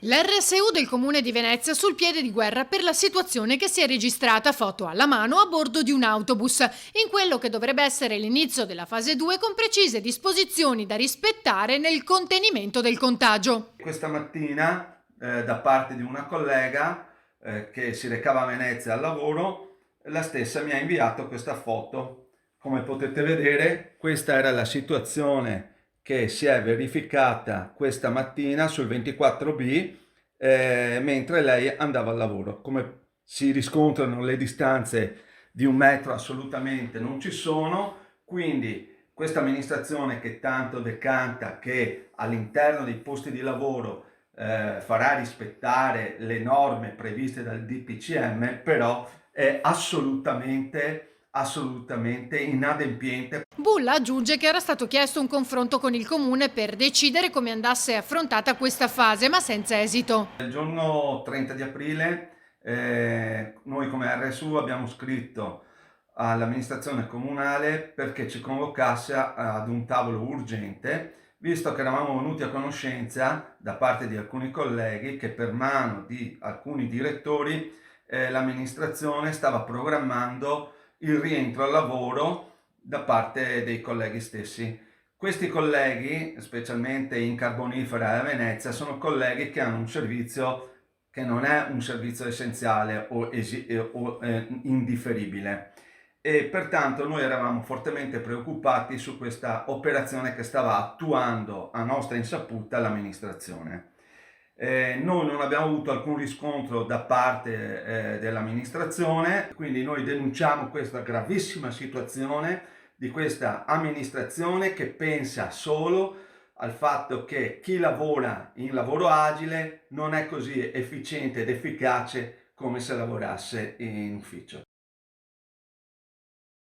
L'RSU del Comune di Venezia sul piede di guerra per la situazione che si è registrata foto alla mano a bordo di un autobus, in quello che dovrebbe essere l'inizio della fase 2 con precise disposizioni da rispettare nel contenimento del contagio. Questa mattina da parte di una collega che si recava a Venezia al lavoro, la stessa mi ha inviato questa foto. Come potete vedere, questa era la situazione che si è verificata questa mattina sul 24B mentre lei andava al lavoro. Come si riscontrano, le distanze di 1 metro assolutamente non ci sono, quindi questa amministrazione che tanto decanta che all'interno dei posti di lavoro farà rispettare le norme previste dal DPCM, però è assolutamente inadempiente. Bulla aggiunge che era stato chiesto un confronto con il Comune per decidere come andasse affrontata questa fase, ma senza esito. Il giorno 30 di aprile noi come RSU abbiamo scritto all'amministrazione comunale perché ci convocasse ad un tavolo urgente, visto che eravamo venuti a conoscenza da parte di alcuni colleghi che per mano di alcuni direttori l'amministrazione stava programmando il rientro al lavoro da parte dei colleghi stessi. Questi colleghi, specialmente in Carbonifera e a Venezia, sono colleghi che hanno un servizio che non è un servizio essenziale o indifferibile, e pertanto noi eravamo fortemente preoccupati su questa operazione che stava attuando a nostra insaputa l'amministrazione. Noi non abbiamo avuto alcun riscontro da parte dell'amministrazione, quindi noi denunciamo questa gravissima situazione di questa amministrazione che pensa solo al fatto che chi lavora in lavoro agile non è così efficiente ed efficace come se lavorasse in ufficio.